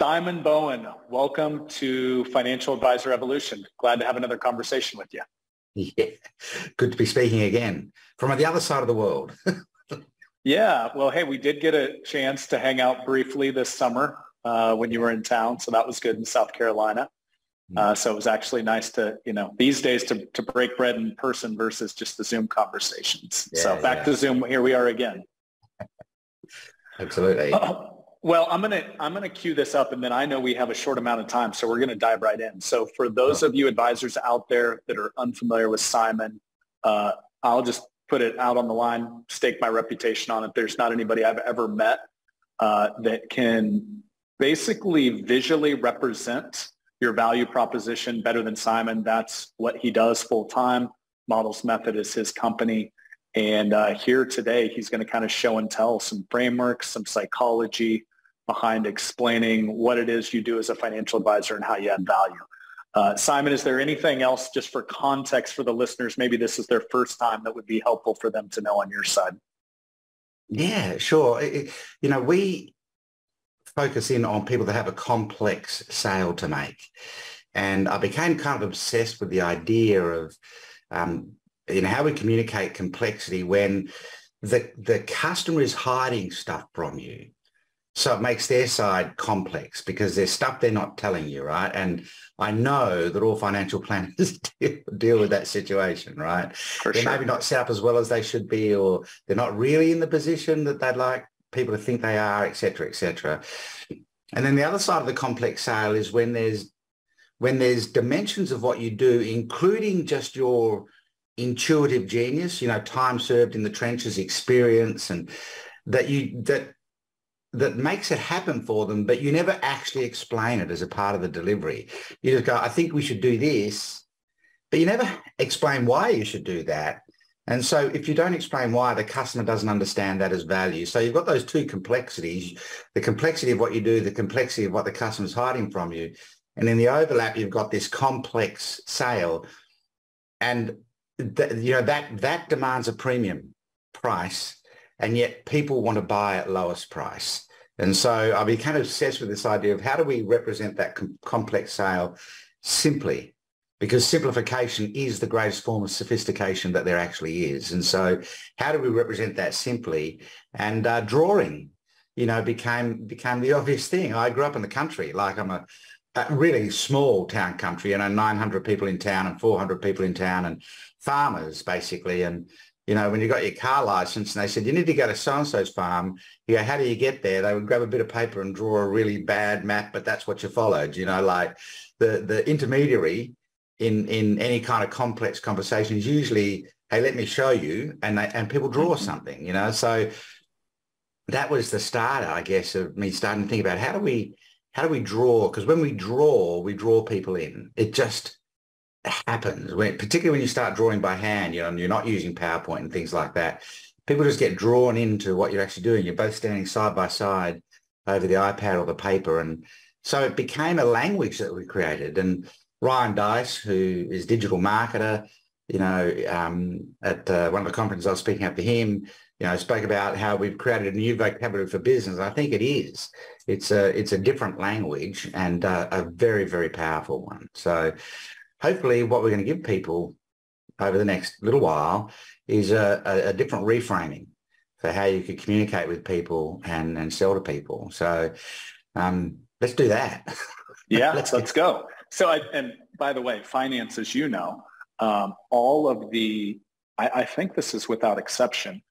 Simon Bowen, welcome to Financial Advisor Evolution. Glad to have another conversation with you. Yeah, good to be speaking again from the other side of the world. Yeah, well, hey, we did get a chance to hang out briefly this summer when you were in town, so that was good in South Carolina. So it was actually nice to, these days to break bread in person versus just the Zoom conversations. Yeah, so back to Zoom, here we are again. Absolutely. Well, I'm gonna cue this up, and then I know we have a short amount of time, so we're gonna dive right in. So for those of you advisors out there that are unfamiliar with Simon, I'll just put it out on the line, stake my reputation on it. There's not anybody I've ever met that can basically visually represent your value proposition better than Simon. That's what he does full time. Models Method is his company. And here today, he's going to kind of show and tell some frameworks, some psychology behind explaining what it is you do as a financial advisor and how you add value. Simon, is there anything else just for context for the listeners? Maybe this is their first time that would be helpful for them to know on your side. Yeah, sure. We focus in on people that have a complex sale to make. And I became kind of obsessed with the idea of how we communicate complexity when the customer is hiding stuff from you. So it makes their side complex because there's stuff they're not telling you, right? And I know that all financial planners deal with that situation, right? They're maybe not set up as well as they should be, or they're not really in the position that they'd like people to think they are, et cetera, et cetera. And then the other side of the complex sale is when there's dimensions of what you do, including just your intuitive genius, time served in the trenches experience, and that makes it happen for them, but you never actually explain it as a part of the delivery. You just go, I think we should do this, but you never explain why you should do that. And so if you don't explain why, the customer doesn't understand that as value. So you've got those two complexities, the complexity of what you do, the complexity of what the customer's hiding from you. And in the overlap, you've got this complex sale. And that demands a premium price, and yet people want to buy at lowest price. And so I became obsessed with this idea of how do we represent that complex sale simply, because simplification is the greatest form of sophistication that there actually is. And so how do we represent that simply? And drawing, became the obvious thing. I grew up in the country, like I'm a really small town country, 900 people in town and 400 people in town and farmers basically. And, when you got your car license and they said, you need to go to so-and-so's farm, you go, how do you get there? They would grab a bit of paper and draw a really bad map, but that's what you followed, like the intermediary in any kind of complex conversation is usually, hey, let me show you. And people draw something, so that was the start, I guess, of me starting to think about how do we draw? Because when we draw people in. It just happens, particularly when you start drawing by hand, and you're not using PowerPoint and things like that. People just get drawn into what you're actually doing. You're both standing side by side over the iPad or the paper. And so it became a language that we created. And Ryan Dice, who is digital marketer, at one of the conferences I was speaking at for him, spoke about how we've created a new vocabulary for business. I think it is. It's a different language and a very, very powerful one. So hopefully what we're going to give people over the next little while is a different reframing for how you could communicate with people and sell to people. So let's do that. Yeah, let's go. So, and by the way, finance, as you know, all of I think this is without exception,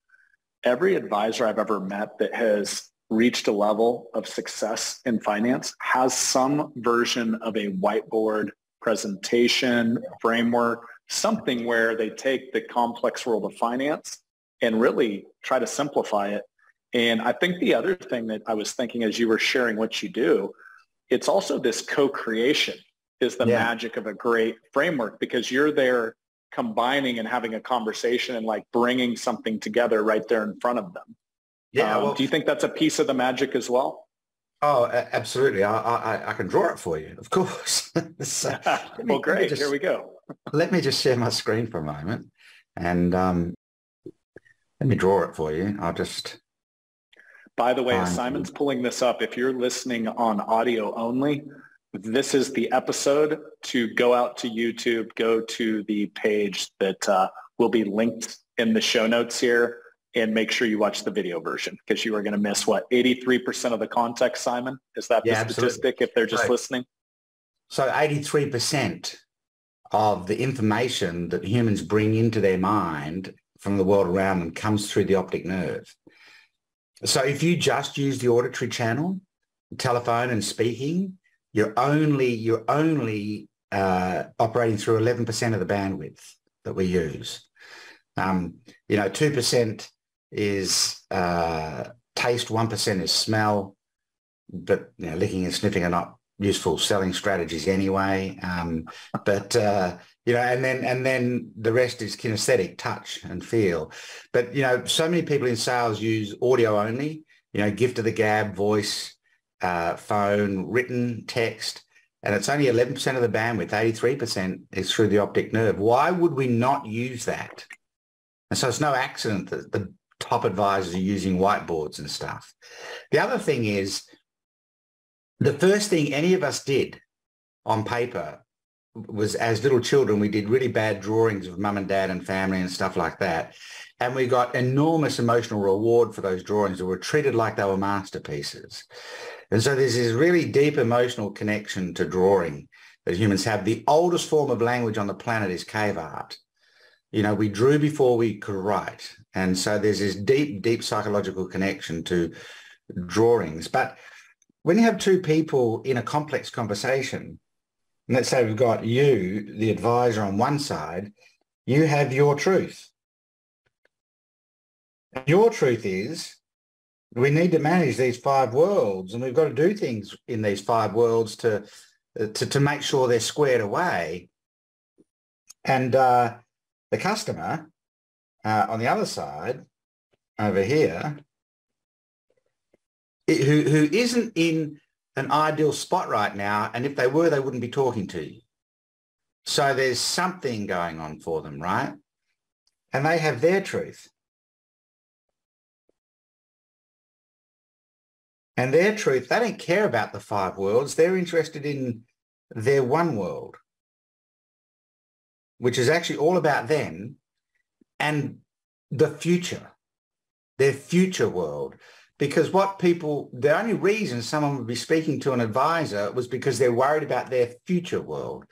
every advisor I've ever met that has reached a level of success in finance has some version of a whiteboard presentation, framework, something where they take the complex world of finance and really try to simplify it. And I think the other thing that I was thinking as you were sharing what you do, it's also this co-creation is the magic of a great framework, because you're there combining and having a conversation and like bringing something together right there in front of them. Yeah. Do you think that's a piece of the magic as well? Oh, absolutely. I can draw it for you, of course. So, well, great. Here we go. Let me just share my screen for a moment and let me draw it for you. I'll just By the way, as Fine. Simon's pulling this up, if you're listening on audio only, this is the episode. To go out to YouTube, go to the page that will be linked in the show notes here, and make sure you watch the video version, because you are going to miss, what, 83% of the context, Simon? Is that the statistic if they're just listening? So 83% of the information that humans bring into their mind from the world around them comes through the optic nerve. So if you just use the auditory channel, telephone and speaking, you're only operating through 11% of the bandwidth that we use. 2% is taste, 1% is smell, but licking and sniffing are not useful selling strategies anyway. And then the rest is kinesthetic, touch and feel. But so many people in sales use audio only. Gift of the gab, voice, phone, written, text, and it's only 11% of the bandwidth. 83% is through the optic nerve. Why would we not use that? And so it's no accident that the top advisors are using whiteboards and stuff. The other thing is, the first thing any of us did on paper was, as little children, we did really bad drawings of mum and dad and family and stuff like that. And we got enormous emotional reward for those drawings that were treated like they were masterpieces. And so there's this really deep emotional connection to drawing that humans have. The oldest form of language on the planet is cave art. We drew before we could write. And so there's this deep, deep psychological connection to drawings. But when you have two people in a complex conversation, and let's say we've got you, the advisor, on one side, you have your truth. Your truth is, we need to manage these 5 worlds, and we've got to do things in these 5 worlds to make sure they're squared away. And the customer on the other side, over here, who isn't in an ideal spot right now, and if they were, they wouldn't be talking to you. So there's something going on for them, right? And they have their truth. And their truth, they don't care about the 5 worlds. They're interested in their one world, which is actually all about them and the future, their future world. Because the only reason someone would be speaking to an advisor was because they're worried about their future world.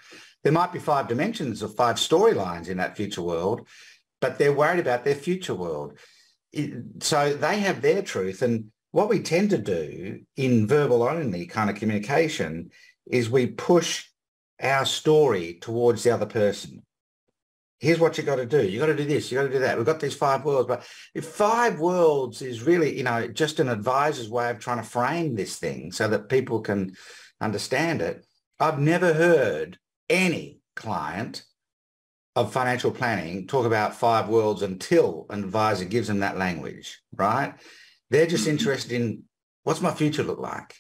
There might be 5 dimensions or 5 storylines in that future world, but they're worried about their future world. So they have their truth. And what we tend to do in verbal only kind of communication is we push our story towards the other person. Here's what you got to do. You got to do this. You got to do that. We've got these 5 worlds. But if 5 worlds is really, just an advisor's way of trying to frame this thing so that people can understand it, I've never heard any client of financial planning talk about 5 worlds until an advisor gives them that language, right? They're just interested in, what's my future look like?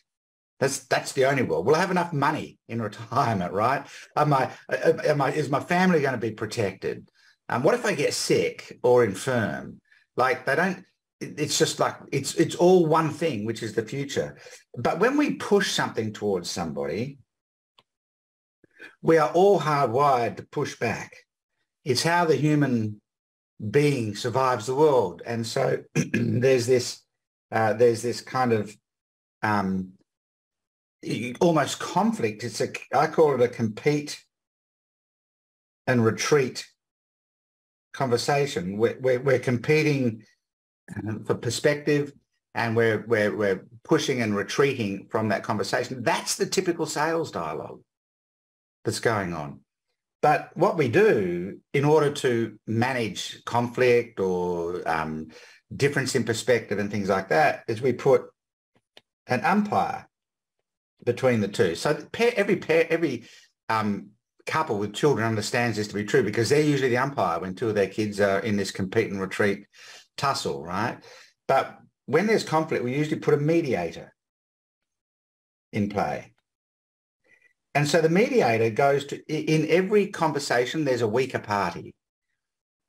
That's the only world. Will I have enough money in retirement, right? Is my family going to be protected? What if I get sick or infirm? It's just like, it's all one thing, which is the future. But when we push something towards somebody, we are all hardwired to push back. It's how the human being survives the world. And so there's this kind of almost conflict. I call it a compete and retreat conversation. We're competing for perspective, and we're pushing and retreating from that conversation. That's the typical sales dialogue that's going on. But what we do in order to manage conflict or difference in perspective and things like that is we put an umpire between the two. So every couple with children understands this to be true, because they're usually the umpire when 2 of their kids are in this compete and retreat tussle, right? But when there's conflict, we usually put a mediator in play. And so the mediator goes to, in every conversation, there's a weaker party.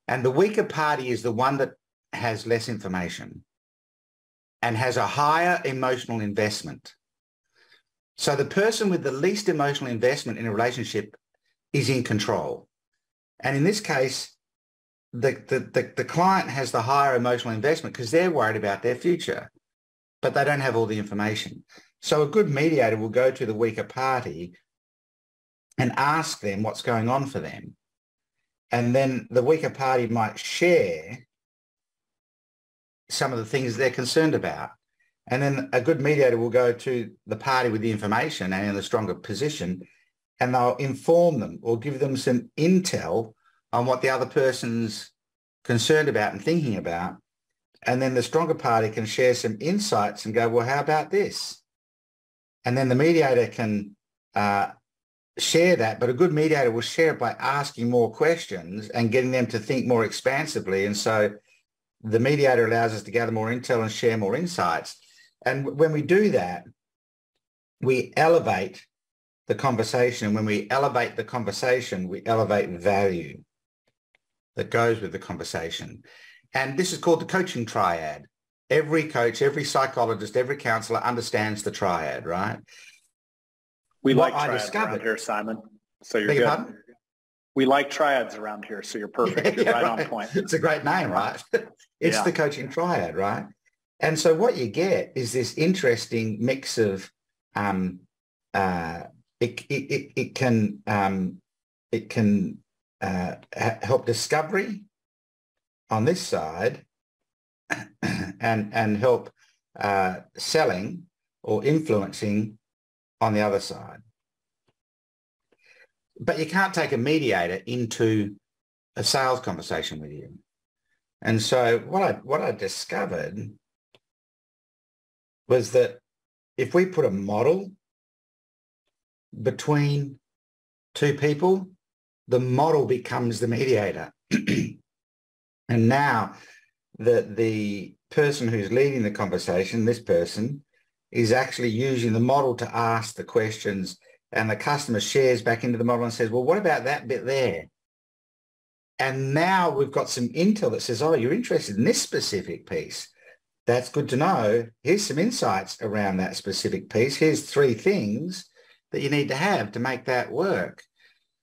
And the weaker party is the one that has less information. and has a higher emotional investment. So the person with the least emotional investment in a relationship is in control. And in this case, the client has the higher emotional investment because they're worried about their future, but they don't have all the information. So a good mediator will go to the weaker party and ask them what's going on for them. And then the weaker party might share some of the things they're concerned about. And then a good mediator will go to the party with the information and in the stronger position, and they'll inform them or give them some intel on what the other person's concerned about and thinking about. And then the stronger party can share some insights and go, well, how about this? And then the mediator can share that, but a good mediator will share it by asking more questions and getting them to think more expansively. And so the mediator allows us to gather more intel and share more insights. And when we do that, we elevate the conversation. And when we elevate the conversation, we elevate value that goes with the conversation. And this is called the coaching triad. Every coach, every psychologist, every counselor understands the triad, right? We like triads around here, Simon. So you're good. Pardon? We like triads around here, so you're perfect. You're right on point. It's a great name, right? It's the coaching triad, right? And so what you get is this interesting mix of it can help discovery on this side and help selling or influencing on the other side. But you can't take a mediator into a sales conversation with you. And so what I discovered was that if we put a model between two people, the model becomes the mediator. And now the person who's leading the conversation, this person, is actually using the model to ask the questions, and the customer shares back into the model and says, well, what about that bit there? And now we've got some intel that says, oh, you're interested in this specific piece. That's good to know. Here's some insights around that specific piece. Here's 3 things that you need to have to make that work.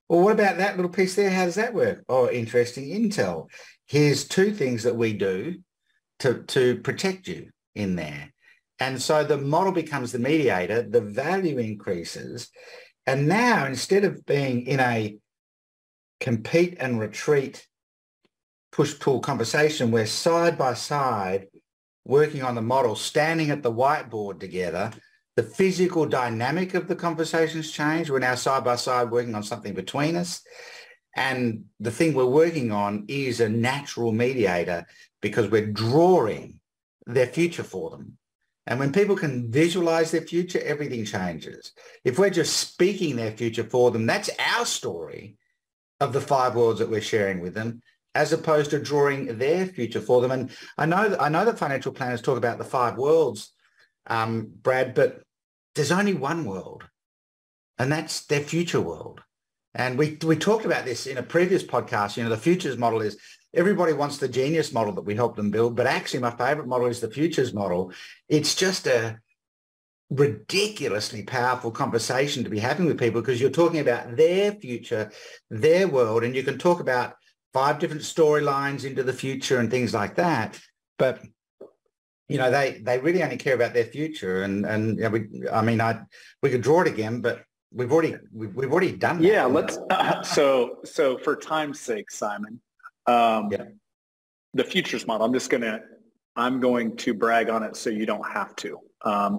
Well, what about that little piece there? How does that work? Oh, interesting intel. Here's 2 things that we do to protect you in there. And so the model becomes the mediator, the value increases. And now, instead of being in a compete and retreat, push-pull conversation, we're side by side working on the model, standing at the whiteboard together. The physical dynamic of the conversations change. We're now side by side working on something between us. And the thing we're working on is a natural mediator because we're drawing their future for them. And when people can visualize their future, everything changes. If we're just speaking their future for them, that's our story of the 5 worlds that we're sharing with them, as opposed to drawing their future for them. And I know that financial planners talk about the 5 worlds, Brad, but there's only one world, and that's their future world. And we talked about this in a previous podcast. You know, the futures model is everybody wants the genius model that we help them build, but actually my favorite model is the futures model. It's just a ridiculously powerful conversation to be having with people because you're talking about their future, their world, and you can talk about 5 different storylines into the future and things like that. But you know, they really only care about their future. And you know, we could draw it again, but we've already done that. Yeah, let's. So for time's sake, Simon, the futures model. I'm going to brag on it so you don't have to.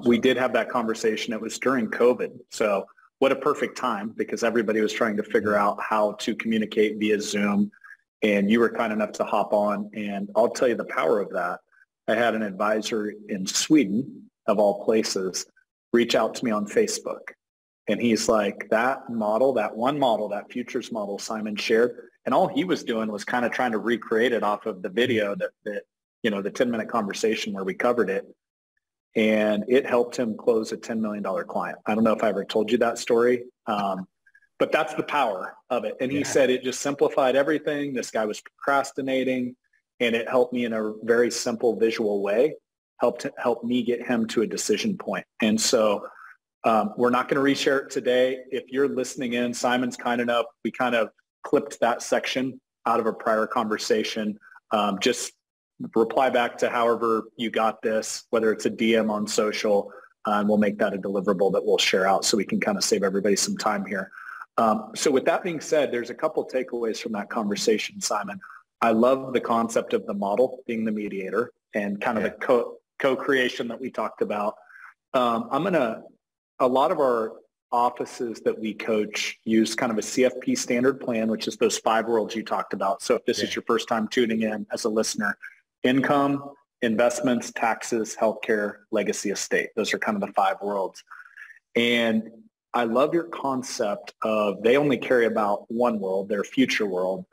We did have that conversation. It was during COVID, so what a perfect time because everybody was trying to figure out how to communicate via Zoom, and you were kind enough to hop on. And I'll tell you the power of that. I had an advisor in Sweden, of all places, reach out to me on Facebook. And he's like, that model, that one model, that futures model Simon shared, and all he was doing was kind of trying to recreate it off of the video that you know, the 10-minute conversation where we covered it. And it helped him close a $10 million client. I don't know if I ever told you that story, but that's the power of it. And he said it just simplified everything. This guy was procrastinating, and it helped me in a very simple visual way. help me get him to a decision point. And so we're not going to reshare it today. If you're listening in, Simon's kind enough, we kind of clipped that section out of a prior conversation. Just reply back to however you got this, whether it's a DM on social, and we'll make that a deliverable that we'll share out so we can kind of save everybody some time here. So with that being said, there's a couple takeaways from that conversation, Simon. I love the concept of the model being the mediator and kind of the co-creation that we talked about. A lot of our offices that we coach use kind of a CFP standard plan, which is those 5 worlds you talked about. So if this is your first time tuning in as a listener, income, investments, taxes, healthcare, legacy, estate. Those are kind of the 5 worlds. And I love your concept of they only carry about one world, their future world.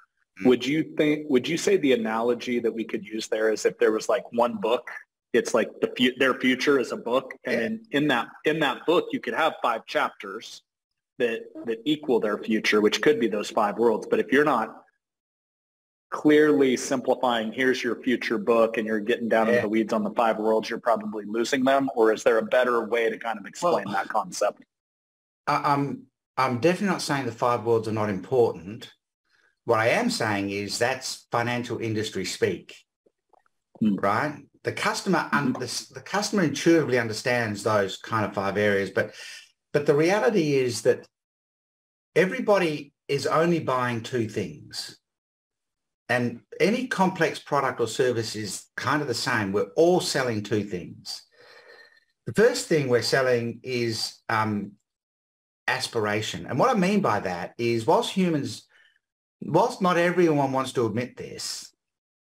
Would you say the analogy that we could use there is if there was like one book, it's like their future is a book, and in that book you could have 5 chapters that equal their future, which could be those 5 worlds. But if you're not clearly simplifying, here's your future book, and you're getting down into the weeds on the 5 worlds, you're probably losing them. Or is there a better way to kind of explain that concept? I'm definitely not saying the 5 worlds are not important. What I am saying is that's financial industry speak, right? The customer intuitively understands those kind of 5 areas, but the reality is that everybody is only buying 2 things. And any complex product or service is kind of the same. We're all selling 2 things. The first thing we're selling is aspiration. And what I mean by that is whilst not everyone wants to admit this,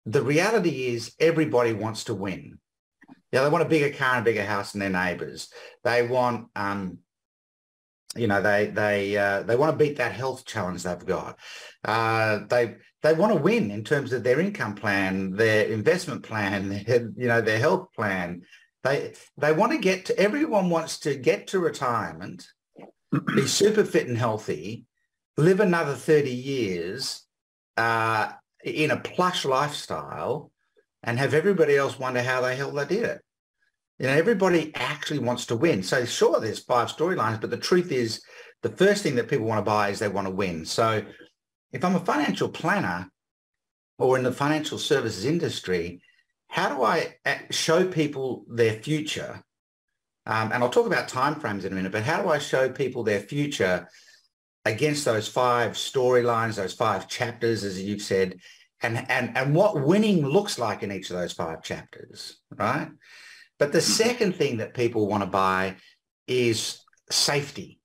the reality is everybody wants to win. They want a bigger car and a bigger house than their neighbours. They want, they want to beat that health challenge they've got. They want to win in terms of their income plan, their investment plan, their health plan. They want to get to. Everyone wants to get to retirement, be super fit and healthy, live another 30 years. In a plush lifestyle, and have everybody else wonder how the hell they did it. Everybody actually wants to win. So sure, there's 5 storylines, but the truth is the first thing that people want to buy is they want to win. So if I'm a financial planner or in the financial services industry, how do I show people their future? And I'll talk about timeframes in a minute, but how do I show people their future against those 5 storylines, those 5 chapters, as you've said, and what winning looks like in each of those 5 chapters, right? But the second thing that people want to buy is safety.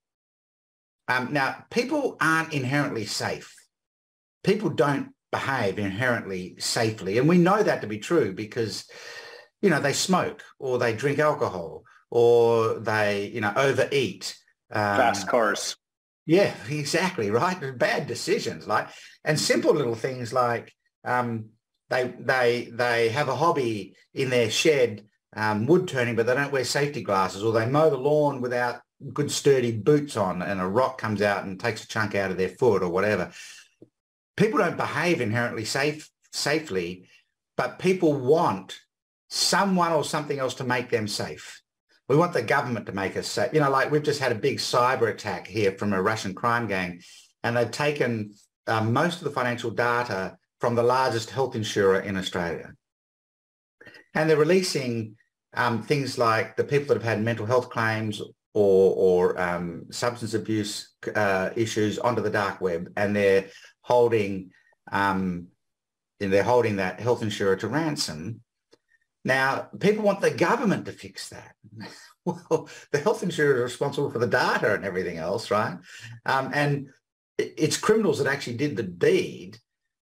Now, people aren't inherently safe. People don't behave inherently safely. And we know that to be true because, they smoke or they drink alcohol or they, overeat. Fast cars. Yeah, exactly, right. Bad decisions, and simple little things like they have a hobby in their shed, wood turning, but they don't wear safety glasses, or they mow the lawn without good sturdy boots on, and a rock comes out and takes a chunk out of their foot or whatever. People don't behave inherently safely, but people want someone or something else to make them safe. We want the government to make us safe. We've just had a big cyber attack here from a Russian crime gang, and they've taken most of the financial data from the largest health insurer in Australia. And they're releasing things like the people that have had mental health claims or substance abuse issues onto the dark web, and they're holding that health insurer to ransom. Now, people want the government to fix that. Well, the health insurer is responsible for the data and everything else, right? And it's criminals that actually did the deed.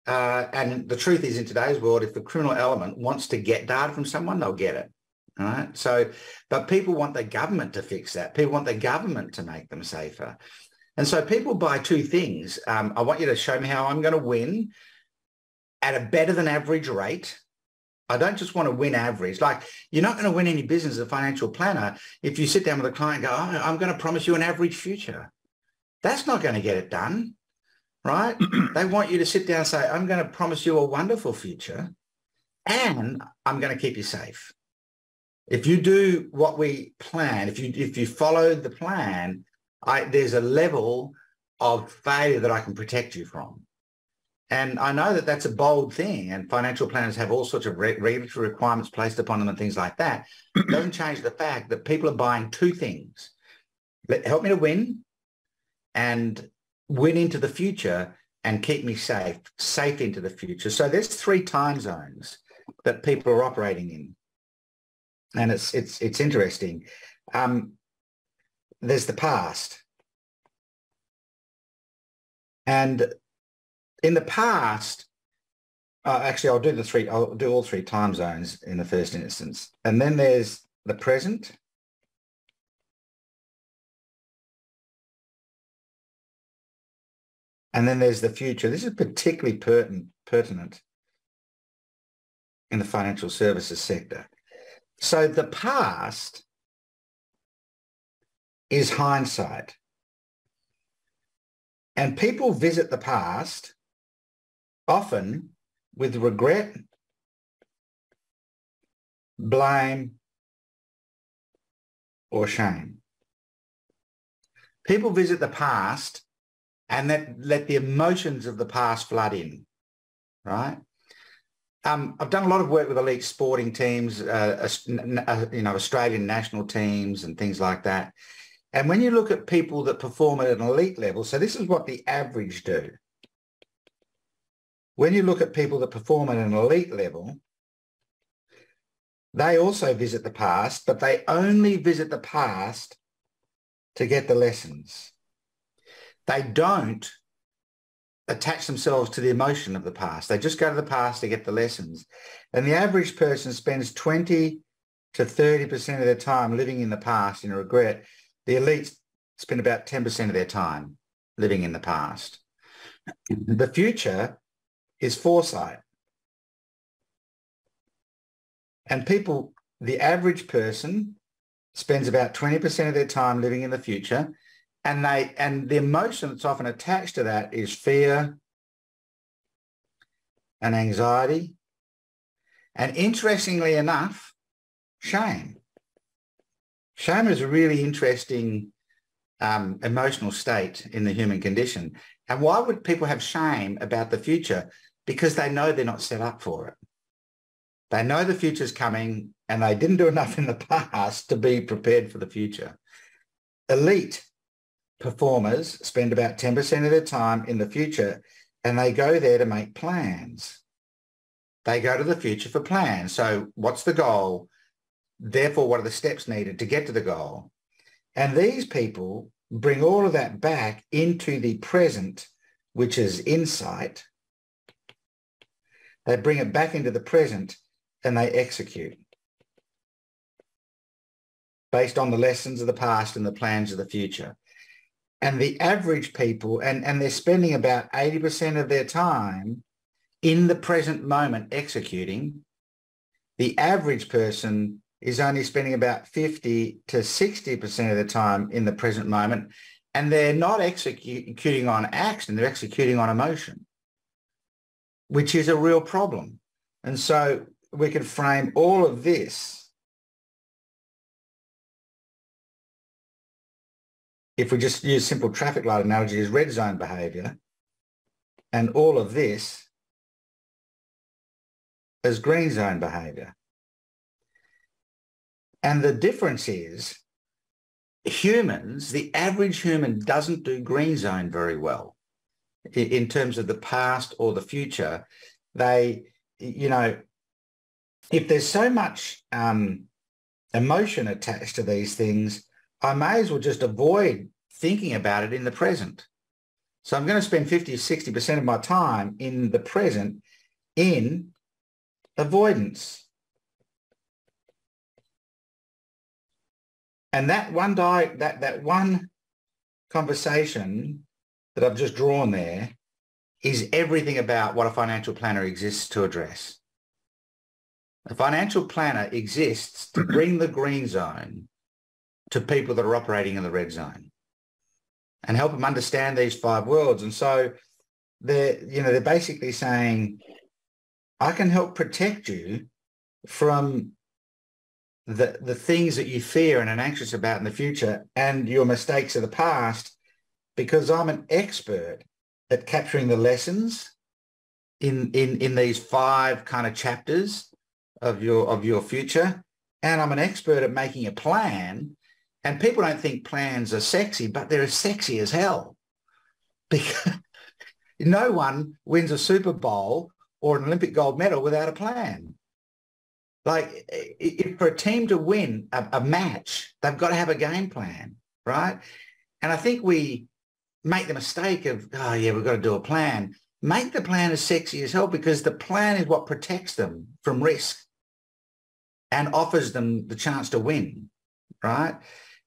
And the truth is, in today's world, if the criminal element wants to get data from someone, they'll get it, right? So, but people want the government to fix that. People want the government to make them safer. And so people buy 2 things. I want you to show me how I'm going to win at a better than average rate. I don't just want to win average. You're not going to win any business as a financial planner if you sit down with a client and go, oh, I'm going to promise you an average future. That's not going to get it done, right? They want you to sit down and say, I'm going to promise you a wonderful future and I'm going to keep you safe. If you do what we plan, if you follow the plan, there's a level of failure that I can protect you from. And I know that that's a bold thing, and financial planners have all sorts of regulatory requirements placed upon them and things like that. It doesn't change the fact that people are buying two things. Help me to win and win into the future and keep me safe into the future. So there's 3 time zones that people are operating in. And it's interesting. There's the past. And in the past, actually, I'll do all 3 time zones in the first instance. And then there's the present. And then there's the future. This is particularly pertinent in the financial services sector. So the past is hindsight. And people visit the past often with regret, blame, or shame. People visit the past and let the emotions of the past flood in, right? I've done a lot of work with elite sporting teams, Australian national teams and things like that. And when you look at people that perform at an elite level, so this is what the average do. When you look at people that perform at an elite level, they also visit the past, but they only visit the past to get the lessons. They don't attach themselves to the emotion of the past. They just go to the past to get the lessons. And the average person spends 20 to 30% of their time living in the past in regret. The elites spend about 10% of their time living in the past. The future is foresight. And the average person spends about 20% of their time living in the future. And the emotion that's often attached to that is fear and anxiety. And interestingly enough, shame. Shame is a really interesting emotional state in the human condition. And why would people have shame about the future? Because they know they're not set up for it. They know the future's coming and they didn't do enough in the past to be prepared for the future. Elite performers spend about 10% of their time in the future and they go there to make plans. They go to the future for plans. So what's the goal? Therefore, what are the steps needed to get to the goal? And these people bring all of that back into the present, which is insight. They bring it back into the present and they execute based on the lessons of the past and the plans of the future. And the average people, and they're spending about 80% of their time in the present moment executing. The average person is only spending about 50 to 60% of the time in the present moment, and they're not executing on action, they're executing on emotion, which is a real problem. And so we can frame all of this, if we just use simple traffic light analogy, as red zone behaviour, and all of this as green zone behaviour. And the difference is humans, the average human doesn't do green zone very well in terms of the past or the future. They, if there's so much emotion attached to these things, I may as well just avoid thinking about it in the present. So I'm going to spend 50 or 60% of my time in the present in avoidance. And that one conversation that I've just drawn there is everything about what a financial planner exists to address. A financial planner exists to bring the green zone to people that are operating in the red zone and help them understand these 5 worlds. And so they're basically saying, I can help protect you from the things that you fear and are anxious about in the future and your mistakes of the past, because I'm an expert at capturing the lessons in these 5 kind of chapters of your future. And I'm an expert at making a plan. And people don't think plans are sexy, but they're as sexy as hell. Because no one wins a Super Bowl or an Olympic gold medal without a plan. Like, if for a team to win a match, they've got to have a game plan, right? And I think we make the mistake of, oh yeah, we've got to do a plan. Make the plan as sexy as hell, because the plan is what protects them from risk and offers them the chance to win, right?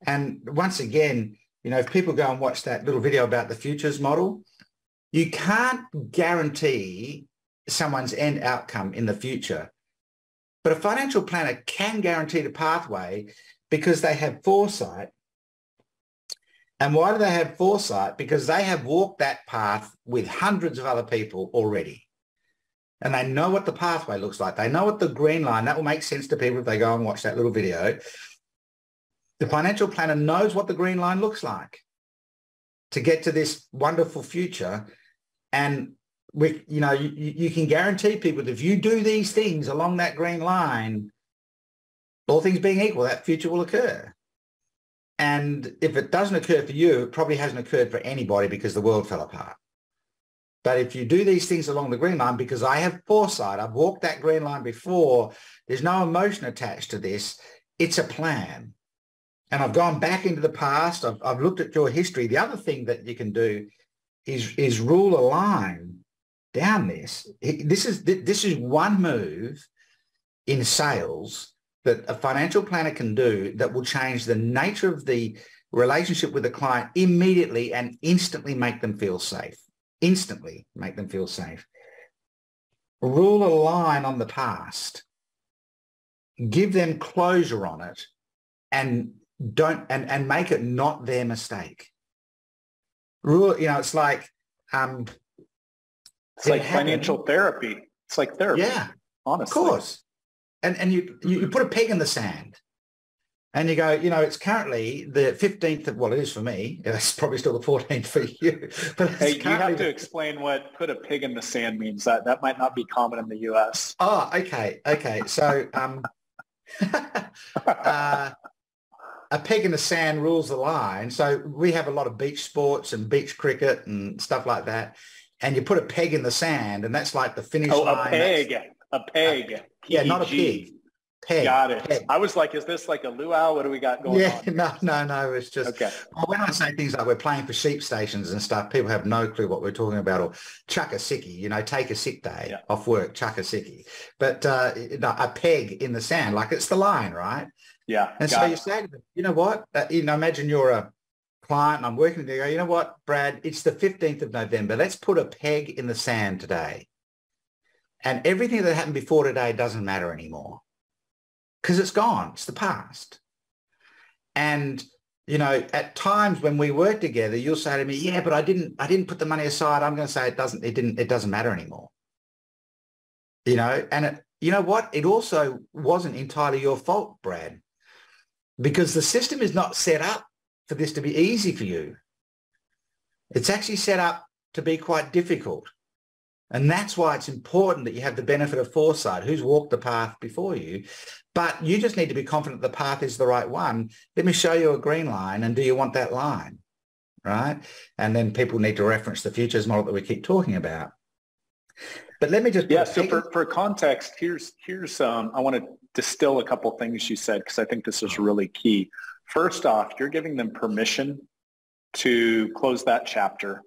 And once again, you know, if people go and watch that little video about the futures model, you can't guarantee someone's end outcome in the future. But a financial planner can guarantee the pathway because they have foresight. And why do they have foresight? Because they have walked that path with hundreds of other people already. And they know what the pathway looks like. They know what the green line, that will make sense to people if they go and watch that little video. The financial planner knows what the green line looks like to get to this wonderful future. And with, you know, you can guarantee people that if you do these things along that green line, all things being equal, that future will occur. And if it doesn't occur for you, it probably hasn't occurred for anybody because the world fell apart. But if you do these things along the green line, because I have foresight, I've walked that green line before, there's no emotion attached to this. It's a plan. And I've gone back into the past. I've looked at your history. The other thing that you can do is rule a line down this. This is one move in sales that a financial planner can do that will change the nature of the relationship with the client immediately and instantly make them feel safe. Instantly make them feel safe. Rule a line on the past. Give them closure on it, and and make it not their mistake. Rule, you know, it's like it's like financial therapy. It's like therapy. Yeah, honestly. Of course. And you put a peg in the sand and you go, you know, it's currently the 15th of, well, it is for me. It's probably still the 14th for you. But hey, you have to explain what put a pig in the sand means. That might not be common in the US. Oh, okay. So a peg in the sand rules the line. So we have a lot of beach sports and beach cricket and stuff like that. And you put a peg in the sand, and that's like the finish line. Oh, a peg. A peg. Yeah, not a pig. Peg. Got it. Peg. I was like, is this like a luau? What do we got going on? Yeah, no. It's just, okay. Well, when I say things like we're playing for sheep stations and stuff, people have no clue what we're talking about. Or chuck a sickie, you know, take a sick day off work, chuck a sickie. But a peg in the sand, like it's the line, right? Yeah. And so you say to them, you know what? You know, imagine you're a client and I'm working with you. You go, you know what, Brad, it's the 15th of November. Let's put a peg in the sand today. And everything that happened before today doesn't matter anymore because it's gone. It's the past. And, you know, at times when we work together, you'll say to me, yeah, but I didn't put the money aside. I'm going to say it doesn't matter anymore. You know, and you know what? It also wasn't entirely your fault, Brad, because the system is not set up for this to be easy for you. It's actually set up to be quite difficult. And that's why it's important that you have the benefit of foresight, who's walked the path before you. But you just need to be confident the path is the right one. Let me show you a green line, and do you want that line, right? And then people need to reference the futures model that we keep talking about. But let me just... Yeah, so for context, here's I want to distill a couple things you said, because I think this is really key. First off, you're giving them permission to close that chapter.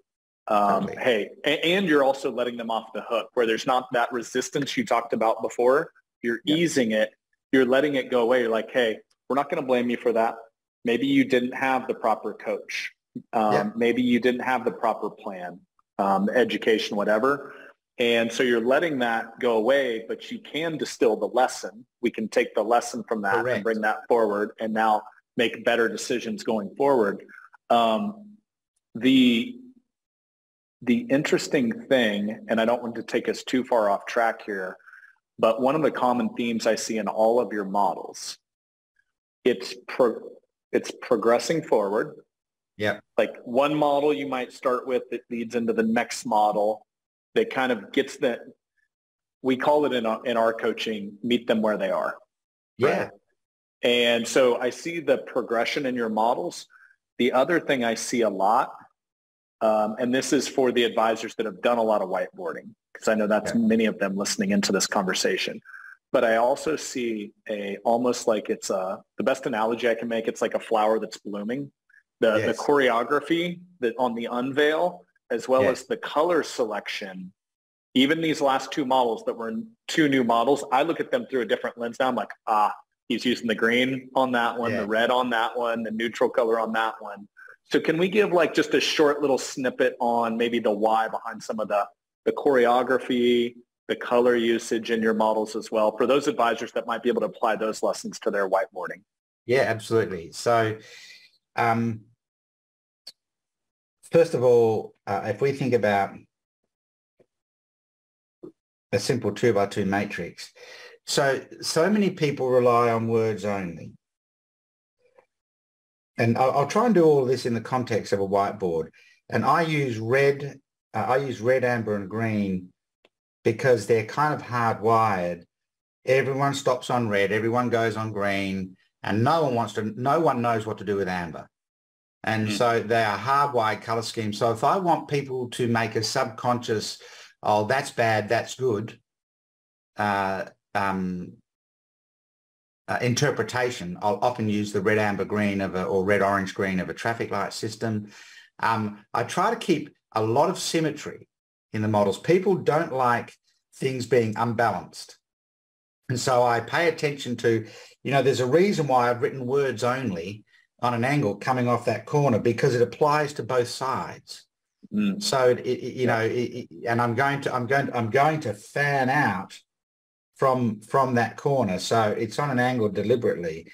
Totally. Hey, and you're also letting them off the hook where there's not that resistance you talked about before. You're easing it. You're letting it go away. You're like, hey, we're not going to blame you for that. Maybe you didn't have the proper coach. Maybe you didn't have the proper plan, education, whatever. And so you're letting that go away, but you can distill the lesson. We can take the lesson from that and bring that forward and now make better decisions going forward. The interesting thing, and I don't want to take us too far off track here, but one of the common themes I see in all of your models it's progressing forward. Yeah. Like one model you might start with that leads into the next model that kind of gets that. We call it in our coaching, meet them where they are. Yeah. Right? And so I see the progression in your models. The other thing I see a lot, and this is for the advisors that have done a lot of whiteboarding, because I know that's many of them listening into this conversation. But I also see almost like it's the best analogy I can make. It's like a flower that's blooming. The choreography that on the unveil, as well as the color selection. Even these last two models that were two new models, I look at them through a different lens now. I'm like, he's using the green on that one, the red on that one, the neutral color on that one. So can we give like just a short little snippet on maybe the why behind some of the choreography, the color usage in your models as well, for those advisors that might be able to apply those lessons to their whiteboarding? Yeah, absolutely. So first of all, if we think about a simple 2x2 matrix. So many people rely on words only. And I'll try and do all of this in the context of a whiteboard. And I use red, amber, and green because they're kind of hardwired. Everyone stops on red, everyone goes on green, and no one knows what to do with amber. And so they are hardwired color schemes. So if I want people to make a subconscious, oh, that's bad, that's good, interpretation, I'll often use the red, amber, green or red, orange, green of a traffic light system. I try to keep a lot of symmetry in the models. People don't like things being unbalanced. And so I pay attention to, there's a reason why I've written words only on an angle coming off that corner, because it applies to both sides. So and I'm going to fan out from that corner, so it's on an angle deliberately.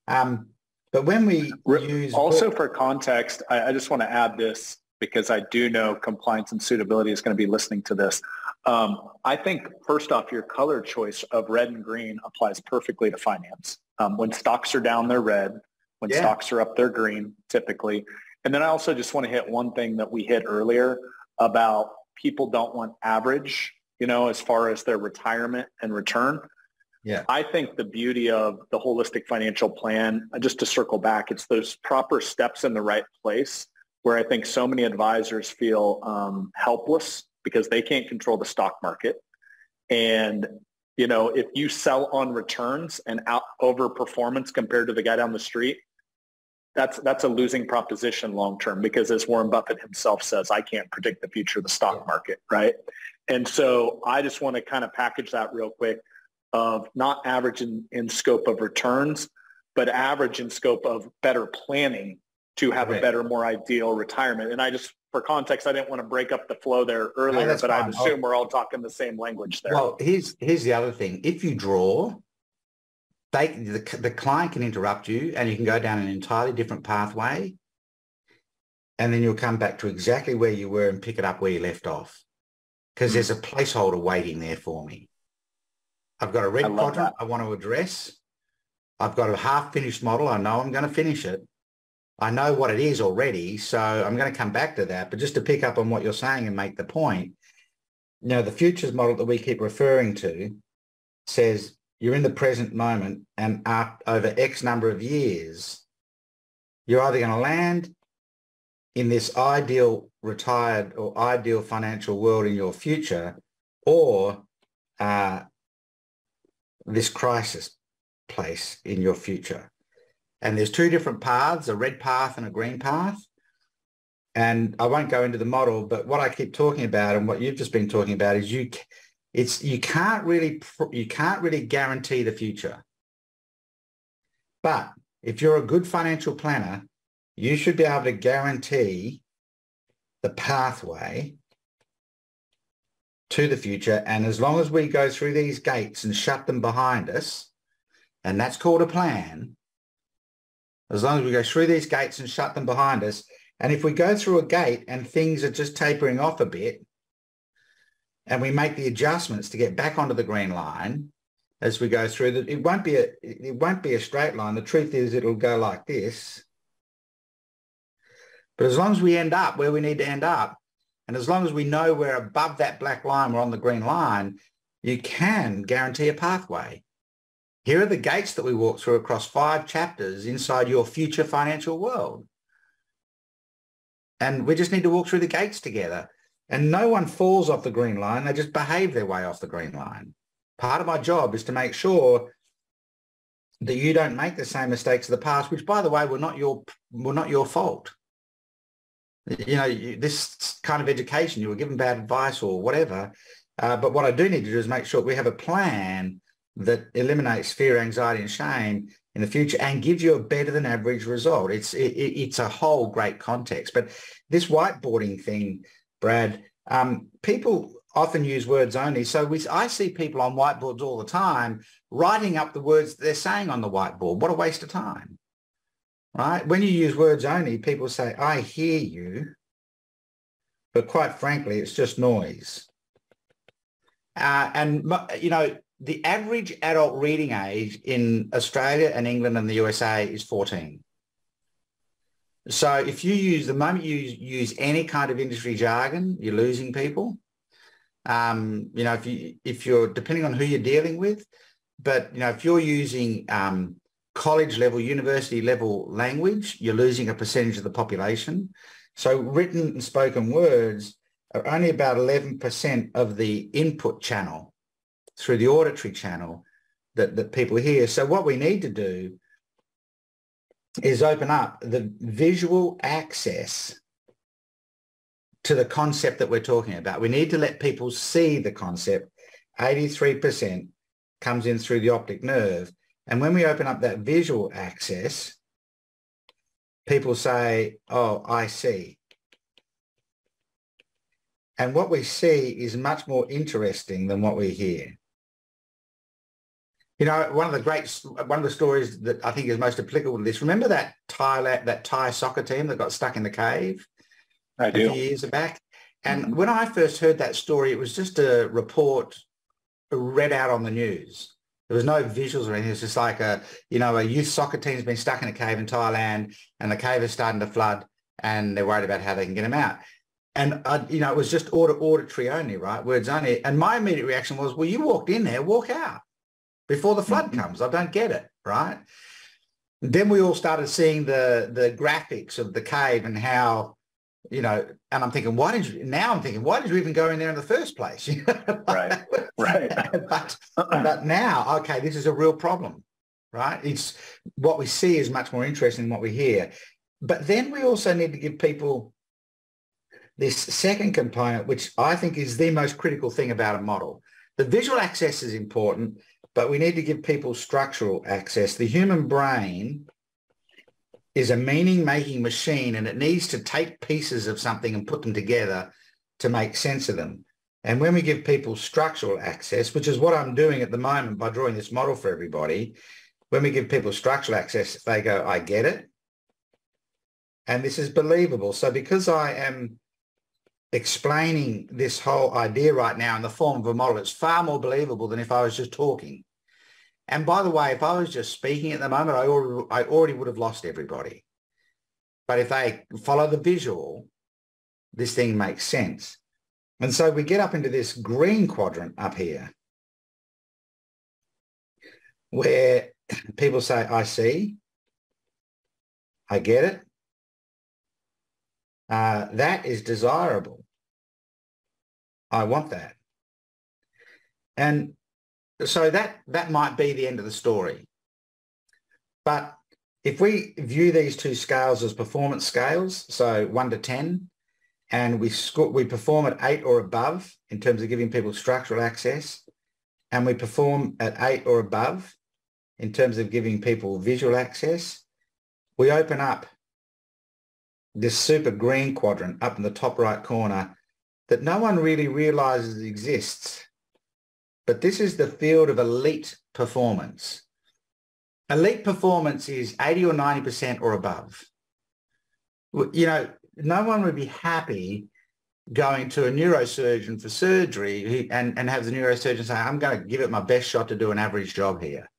But when we use also for context, I just want to add this because I do know compliance and suitability is going to be listening to this. I think first off, your color choice of red and green applies perfectly to finance. When stocks are down, they're red. When stocks are up, they're green, typically. And then I also just want to hit one thing that we hit earlier about people don't want average, as far as their retirement and return. Yeah. I think the beauty of the holistic financial plan, just to circle back, it's those proper steps in the right place where I think so many advisors feel helpless because they can't control the stock market. And, if you sell on returns and over performance compared to the guy down the street, that's a losing proposition long-term, because as Warren Buffett himself says, I can't predict the future of the stock market, right? And so I just want to kind of package that real quick of not average in scope of returns, but average in scope of better planning to have a better, more ideal retirement. And for context, I didn't want to break up the flow there earlier, but fine. I assume we're all talking the same language there. Well, here's the other thing. If you draw, the client can interrupt you and you can go down an entirely different pathway, and then you'll come back to exactly where you were and pick it up where you left off, because there's a placeholder waiting there for me. I've got a red quadrant I want to address. I've got a half-finished model. I know I'm going to finish it. I know what it is already, so I'm going to come back to that. But just to pick up on what you're saying and make the point, the futures model that we keep referring to says you're in the present moment, and over X number of years, you're either going to land in this ideal retired or ideal financial world in your future, or this crisis place in your future. And there's two different paths, a red path and a green path. And I won't go into the model, but what I keep talking about and what you've just been talking about is you can't really guarantee the future. But if you're a good financial planner, you should be able to guarantee the pathway to the future. And as long as we go through these gates and shut them behind us, and that's called a plan, as long as we go through these gates and shut them behind us, and if we go through a gate and things are just tapering off a bit, and we make the adjustments to get back onto the green line, as we go through that. It won't be a straight line. The truth is it'll go like this. But as long as we end up where we need to end up, and as long as we know we're above that black line, we're on the green line, you can guarantee a pathway. Here are the gates that we walk through across 5 chapters inside your future financial world. And we just need to walk through the gates together. And no one falls off the green line. They just behave their way off the green line. Part of my job is to make sure that you don't make the same mistakes of the past, which, by the way, were not your fault. You know, this kind of education, you were given bad advice or whatever. But what I do need to do is make sure we have a plan that eliminates fear, anxiety, and shame in the future and gives you a better than average result. It's a whole great context. But this whiteboarding thing, Brad, people often use words only. So I see people on whiteboards all the time writing up the words they're saying on the whiteboard. What a waste of time, right? When you use words only, people say, I hear you, but quite frankly, it's just noise. And, you know, the average adult reading age in Australia and England and the USA is 14. So if you use, the moment you use any kind of industry jargon, you're losing people. You know, if you're, depending on who you're dealing with, but, you know, if you're using college level, university level language, you're losing a percentage of the population. So written and spoken words are only about 11% of the input channel through the auditory channel that people hear. So what we need to do is open up the visual access to the concept that we're talking about. We need to let people see the concept. 83% comes in through the optic nerve. And when we open up that visual access, people say, oh, I see. And what we see is much more interesting than what we hear. You know, one of the stories that I think is most applicable to this, remember that Thai soccer team that got stuck in the cave a few years back? And when I first heard that story, it was just a report read out on the news. There was no visuals or anything. It was just like a youth soccer team's been stuck in a cave in Thailand and the cave is starting to flood and they're worried about how they can get them out. And, it was just auditory only, right? Words only. And my immediate reaction was, well, you walked in there, walk out before the flood comes. I don't get it, right? And then we all started seeing the graphics of the cave and how, and I'm thinking, why did you even go in there in the first place? Right. But now, okay, this is a real problem, right? It's what we see is much more interesting than what we hear. But then we also need to give people this second component, which I think is the most critical thing about a model. The visual access is important, but we need to give people structural access. The human brain is a meaning-making machine, and it needs to take pieces of something and put them together to make sense of them. And when we give people structural access, which is what I'm doing at the moment by drawing this model for everybody, when we give people structural access, they go, I get it. And this is believable. So because I am explaining this whole idea right now in the form of a model, it's far more believable than if I was just talking. And by the way, if I was just speaking at the moment, I already would have lost everybody. But if they follow the visual, this thing makes sense. And so we get up into this green quadrant up here where people say, I see, I get it. That is desirable. I want that. And so that might be the end of the story. But if we view these two scales as performance scales, so 1 to 10, and we perform at 8 or above in terms of giving people structural access, and we perform at 8 or above in terms of giving people visual access, we open up this super green quadrant up in the top right corner that no one really realizes exists. But this is the field of elite performance. Elite performance is 80 or 90% or above. No one would be happy going to a neurosurgeon for surgery and have the neurosurgeon say, I'm going to give it my best shot to do an average job here.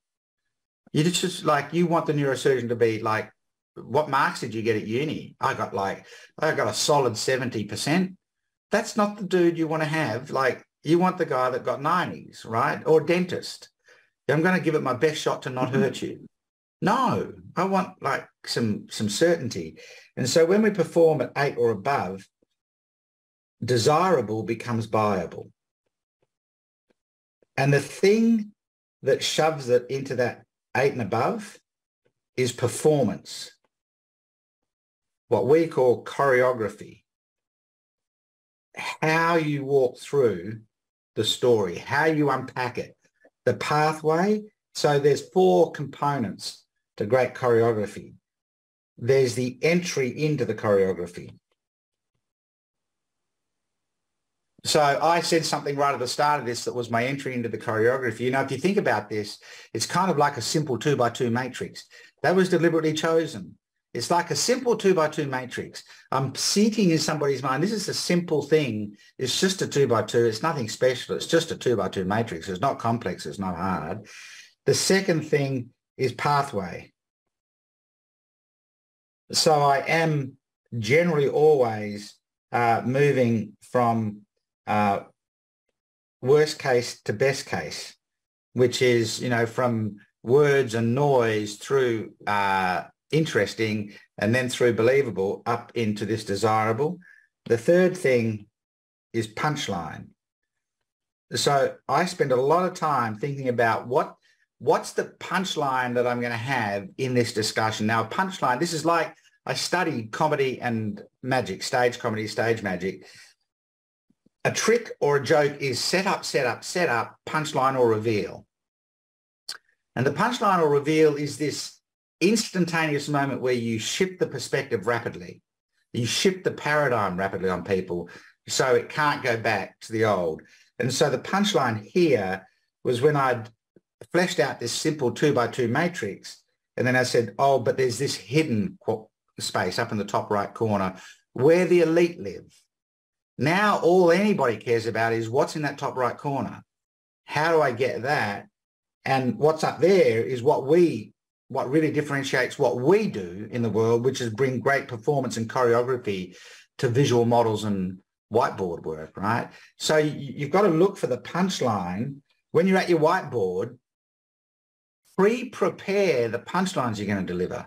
You just like, you want the neurosurgeon to be like, what marks did you get at uni? I got a solid 70%. That's not the dude you want to have. Like, you want the guy that got 90s, right? Or dentist. I'm going to give it my best shot to not hurt you. No, I want like some certainty. And so when we perform at 8 or above, desirable becomes buyable. And the thing that shoves it into that 8 and above is performance, what we call choreography, how you walk through the story, how you unpack it, the pathway. So there's 4 components to great choreography. There's the entry into the choreography. So I said something right at the start of this that was my entry into the choreography. You know, if you think about this, it's kind of like a simple 2x2 matrix. That was deliberately chosen. It's like a simple 2x2 matrix. I'm seating in somebody's mind. This is a simple thing. It's just a 2x2. It's nothing special. It's just a 2x2 matrix. It's not complex. It's not hard. The second thing is pathway. So I am generally always moving from worst case to best case, which is, you know, from words and noise through interesting and then through believable up into this desirable. The third thing is punchline. So I spend a lot of time thinking about what's the punchline that I'm going to have in this discussion. Now, punchline, this is like, I studied comedy and magic, stage comedy, stage magic. A trick or a joke is set up, set up, set up, punchline or reveal. And the punchline or reveal is this instantaneous moment where you shift the perspective rapidly. You shift the paradigm rapidly on people so it can't go back to the old. And so the punchline here was when I'd fleshed out this simple 2x2 matrix, and then I said, oh, but there's this hidden space up in the top right corner where the elite live. Now all anybody cares about is what's in that top right corner. How do I get that? And what's up there is what really differentiates what we do in the world, which is bring great performance and choreography to visual models and whiteboard work, right? So you've got to look for the punchline. When you're at your whiteboard, pre-prepare the punchlines you're going to deliver.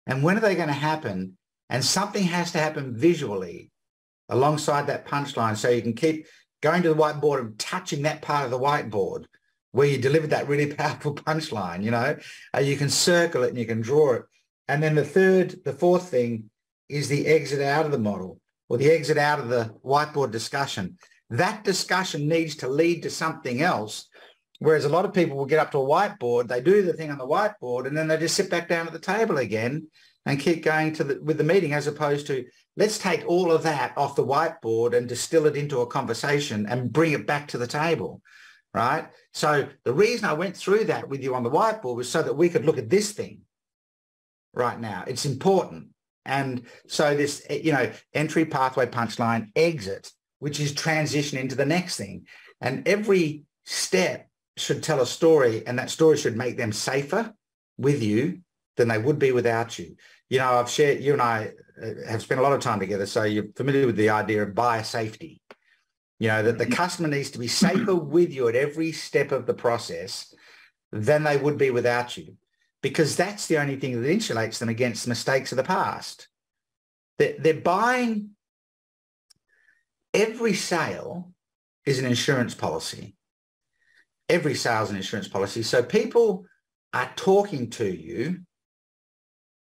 And when are they going to happen? And something has to happen visually alongside that punchline so you can keep going to the whiteboard and touching that part of the whiteboard where you delivered that really powerful punchline, you know. You can circle it and you can draw it. And then the fourth thing is the exit out of the model or the exit out of the whiteboard discussion. That discussion needs to lead to something else, whereas a lot of people will get up to a whiteboard, they do the thing on the whiteboard, and then they just sit back down at the table again and keep going with the meeting, as opposed to let's take all of that off the whiteboard and distill it into a conversation and bring it back to the table, right? So the reason I went through that with you on the whiteboard was so that we could look at this thing right now. It's important. And so this, you know, entry, pathway, punchline, exit, which is transition into the next thing. And every step should tell a story, and that story should make them safer with you than they would be without you. You know, I've shared, you and I have spent a lot of time together, so you're familiar with the idea of buyer safety. You know, that the customer needs to be safer with you at every step of the process than they would be without you, because that's the only thing that insulates them against mistakes of the past. They're buying. Every sale is an insurance policy. Every sale is an insurance policy. So people are talking to you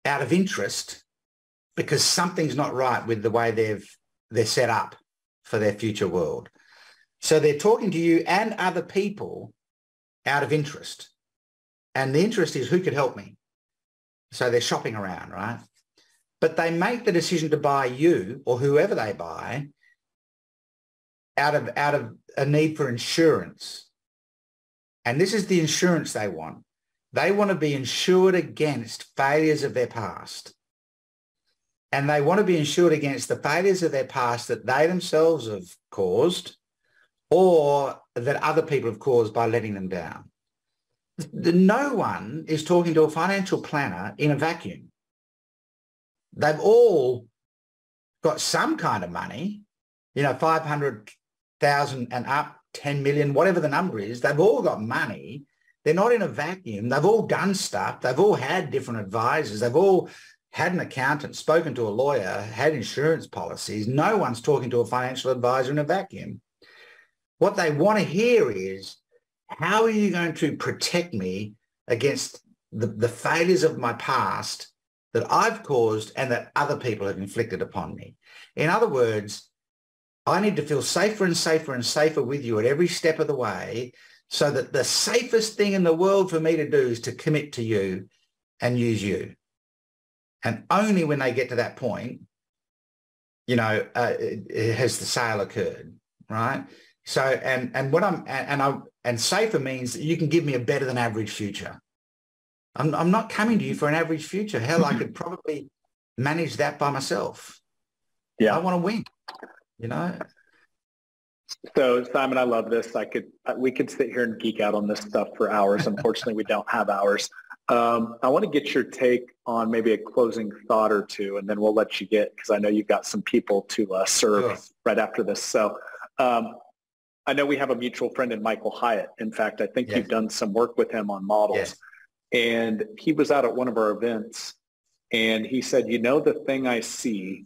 out of interest because something's not right with the way they're set up for their future world. So they're talking to you and other people out of interest. And the interest is, who could help me? So they're shopping around, right? But they make the decision to buy you or whoever they buy out of a need for insurance. And this is the insurance they want. They want to be insured against failures of their past. and they want to be insured against the failures of their past that they themselves have caused or that other people have caused by letting them down. No one is talking to a financial planner in a vacuum. They've all got some kind of money, 500,000 and up, 10 million, whatever the number is. They've all got money. They're not in a vacuum. They've all done stuff. They've all had different advisors. They've all had an accountant, spoken to a lawyer, had insurance policies. No one's talking to a financial advisor in a vacuum. What they want to hear is, how are you going to protect me against the failures of my past that I've caused and that other people have inflicted upon me? In other words, I need to feel safer and safer and safer with you at every step of the way, so that the safest thing in the world for me to do is to commit to you and use you. And only when they get to that point, has the sale occurred, right? So, and safer means that you can give me a better than average future. I'm not coming to you for an average future. Hell, I could probably manage that by myself. Yeah. I want to win, So Simon, I love this. We could sit here and geek out on this stuff for hours. Unfortunately, we don't have hours. I want to get your take on maybe a closing thought or two, and then we'll let you get, because I know you've got some people to serve right after this. So I know we have a mutual friend in Michael Hyatt. In fact, I think you've done some work with him on models. Yes. And he was out at one of our events, and he said, the thing I see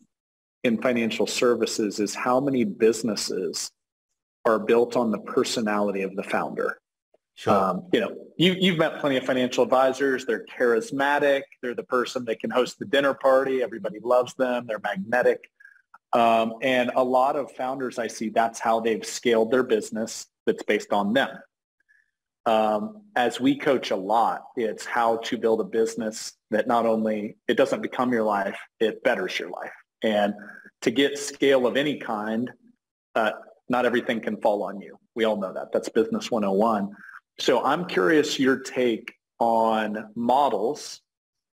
in financial services is how many businesses are built on the personality of the founder. Sure. You've met plenty of financial advisors. They're charismatic. They're the person that can host the dinner party. Everybody loves them. They're magnetic. And a lot of founders I see, that's how they've scaled their business, that's based on them. As we coach a lot, it's how to build a business that not only, it doesn't become your life, it betters your life. And to get scale of any kind, not everything can fall on you. We all know that. That's business 101. So I'm curious your take on models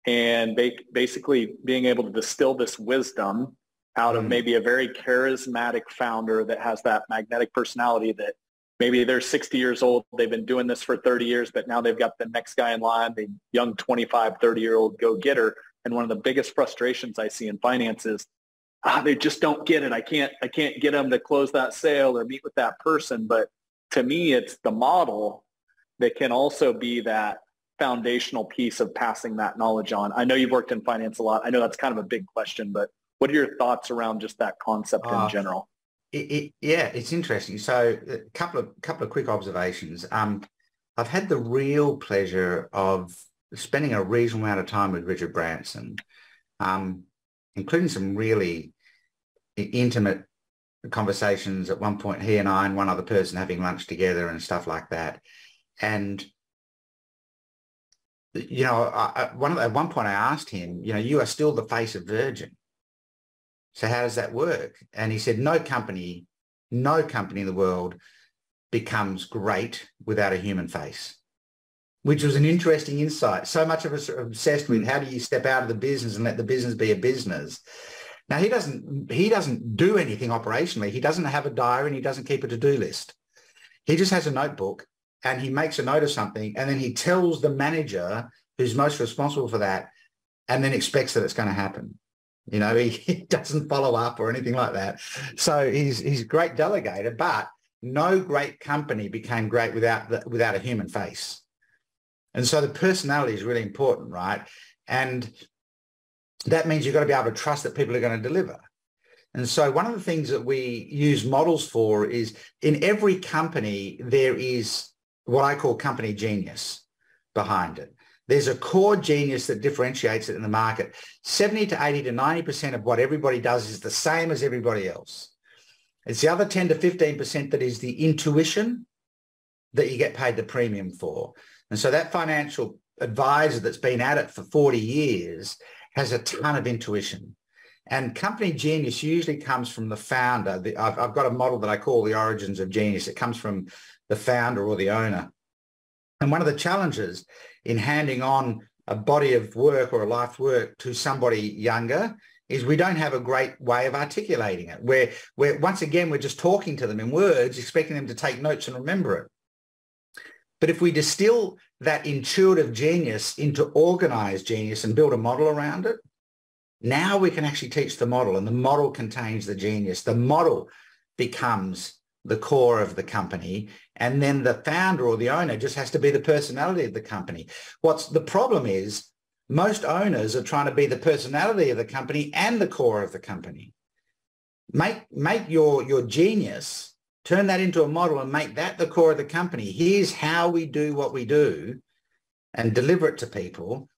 and basically being able to distill this wisdom out of maybe a very charismatic founder that has that magnetic personality, that maybe they're 60 years old, they've been doing this for 30 years, but now they've got the next guy in line, the young 25, 30-year-old go-getter. And one of the biggest frustrations I see in finance is, they just don't get it. I can't get them to close that sale or meet with that person. But to me, it's the model that can also be that foundational piece of passing that knowledge on. I know you've worked in finance a lot. I know that's kind of a big question, but what are your thoughts around just that concept in general? It's interesting. So a couple of quick observations. I've had the real pleasure of spending a reasonable amount of time with Richard Branson, including some really intimate conversations. At one point, he and I and one other person having lunch together and stuff like that. And, at one point I asked him, you are still the face of Virgin. So how does that work? And he said, no company in the world becomes great without a human face, which was an interesting insight. So much of us are obsessed with how do you step out of the business and let the business be a business. Now, he doesn't do anything operationally. He doesn't have a diary and he doesn't keep a to-do list. He just has a notebook and he makes a note of something, and then he tells the manager who's most responsible for that, and then expects that it's going to happen. He doesn't follow up or anything like that. So he's a great delegator, but no great company became great without a human face. And so the personality is really important, right? And that means you've got to be able to trust that people are going to deliver. And so one of the things that we use models for is, in every company, there is what I call company genius behind it. There's a core genius that differentiates it in the market. 70 to 80 to 90% of what everybody does is the same as everybody else. It's the other 10 to 15% that is the intuition that you get paid the premium for. And so that financial advisor that's been at it for 40 years has a ton of intuition. And company genius usually comes from the founder. I've got a model that I call the origins of genius. It comes from the founder or the owner. And one of the challenges in handing on a body of work or a life's work to somebody younger is we don't have a great way of articulating it. We're once again, we're just talking to them in words, expecting them to take notes and remember it. But if we distill that intuitive genius into organized genius and build a model around it, now we can actually teach the model, and the model contains the genius. The model becomes the core of the company, and then the founder or the owner just has to be the personality of the company. What's the problem is, most owners are trying to be the personality of the company and the core of the company. Make your genius, turn that into a model and make that the core of the company. Here's how we do what we do and deliver it to people,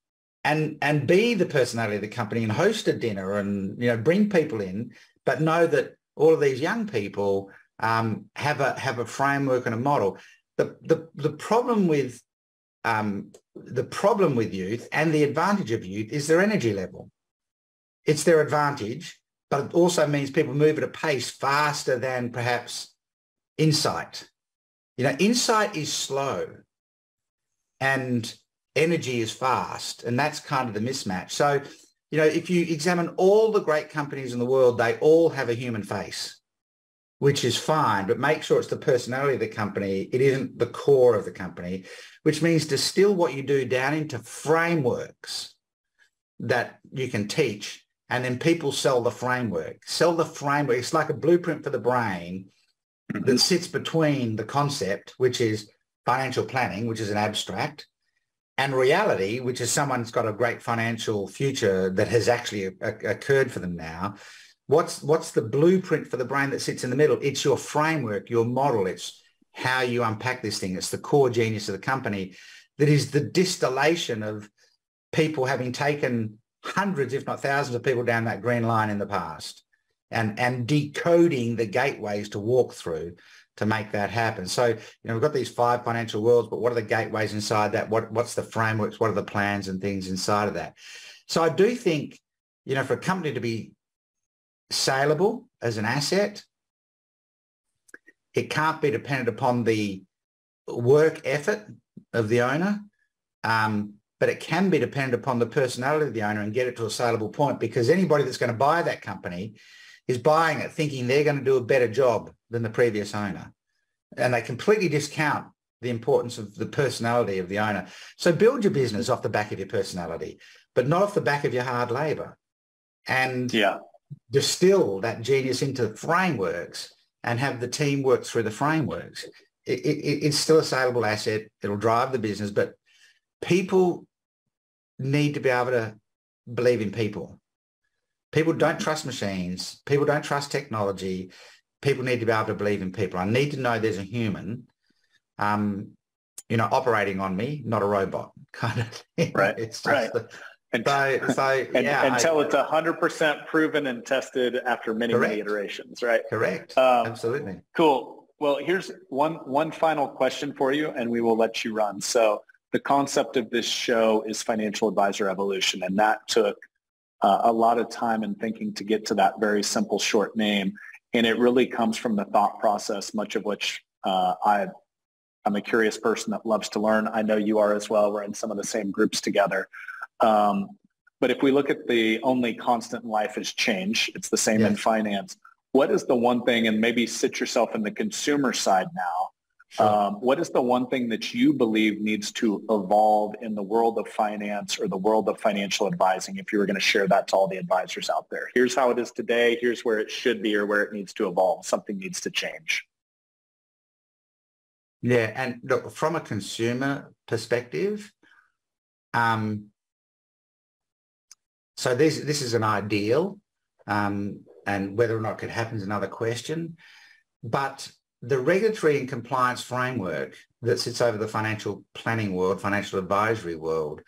and be the personality of the company and host a dinner and, you know, bring people in, but know that all of these young people have a framework and a model. The problem with youth and the advantage of youth is their energy level. It's their advantage, but it also means people move at a pace faster than perhaps insight. You know, insight is slow and energy is fast, and that's kind of the mismatch. So, you know, if you examine all the great companies in the world, they all have a human face, which is fine, but make sure it's the personality of the company. It isn't the core of the company, which means distill what you do down into frameworks that you can teach, and then people sell the framework. Sell the framework. It's like a blueprint for the brain that sits between the concept, which is financial planning, which is an abstract, and reality, which is someone's got a great financial future that has actually occurred for them now. What's the blueprint for the brain that sits in the middle? It's your framework, your model. It's how you unpack this thing. It's the core genius of the company that is the distillation of people having taken hundreds, if not thousands of people down that green line in the past, and decoding the gateways to walk through to make that happen. So, you know, we've got these 5 financial worlds, but what are the gateways inside that? What's the frameworks? What are the plans and things inside of that? So I do think, you know, for a company to be saleable as an asset, it can't be dependent upon the work effort of the owner, but it can be dependent upon the personality of the owner and get it to a saleable point, because anybody that's going to buy that company is buying it thinking they're going to do a better job than the previous owner. And they completely discount the importance of the personality of the owner. So build your business off the back of your personality, but not off the back of your hard labor. And distill that genius into frameworks and have the team work through the frameworks. It's still a saleable asset. It'll drive the business, but people need to be able to believe in people. People don't trust machines. People don't trust technology. People need to be able to believe in people. I need to know there's a human, you know, operating on me, not a robot kind of thing. Right. It's just right. Until it's 100% proven and tested after many iterations, right? Correct. Absolutely. Cool. Well, here's one final question for you, and we will let you run. So the concept of this show is Financial Advisor Evolution, and that took a lot of time and thinking to get to that very simple short name. And it really comes from the thought process, much of which I'm a curious person that loves to learn. I know you are as well. We're in some of the same groups together. But if we look at the only constant in life is change, it's the same in finance. What is the one thing, and maybe sit yourself in the consumer side now, what is the one thing that you believe needs to evolve in the world of finance or the world of financial advising, if you were going to share that to all the advisors out there? Here's how it is today. Here's where it should be or where it needs to evolve. Something needs to change. Yeah, and look, from a consumer perspective, so this is an ideal, and whether or not it happens is another question. But the regulatory and compliance framework that sits over the financial planning world, financial advisory world,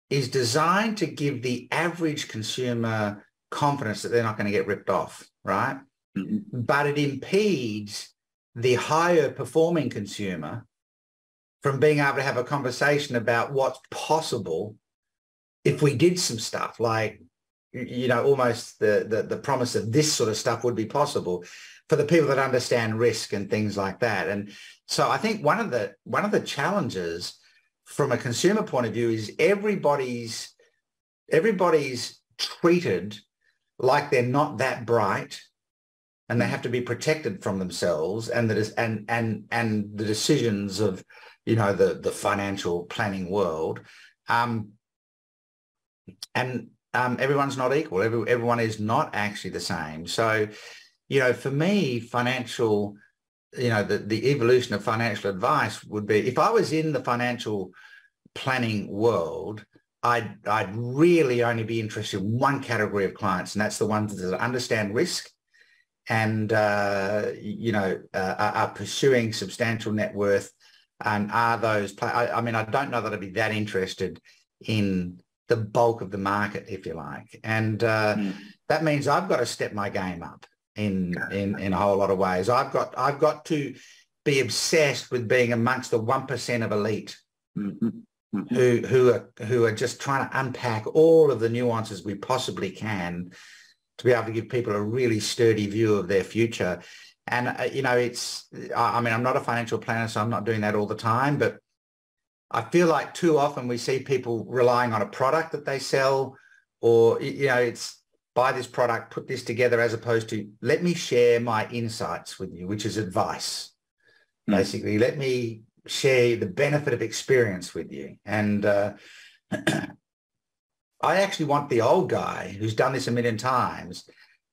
is designed to give the average consumer confidence that they're not going to get ripped off, right? Mm-hmm. But it impedes the higher performing consumer from being able to have a conversation about what's possible if we did some stuff like, you know, almost the promise of this sort of stuff would be possible for the people that understand risk and things like that. And so I think one of the challenges from a consumer point of view is everybody's treated like they're not that bright, and they have to be protected from themselves and the decisions of, the financial planning world. Everyone's not equal. Everyone is not actually the same. So, for me, financial, the evolution of financial advice would be, if I was in the financial planning world, I'd really only be interested in one category of clients, and that's the ones that understand risk and, are pursuing substantial net worth, and are those, I mean, I don't know that I'd be that interested in the bulk of the market, if you like. And that means I've got to step my game up in a whole lot of ways. I've got to be obsessed with being amongst the 1% of elite who are just trying to unpack all of the nuances we possibly can to be able to give people a really sturdy view of their future. And, I'm not a financial planner, so I'm not doing that all the time, but I feel like too often we see people relying on a product that they sell, or, it's buy this product, put this together, as opposed to let me share my insights with you, which is advice. Basically, let me share the benefit of experience with you. And I actually want the old guy who's done this a million times,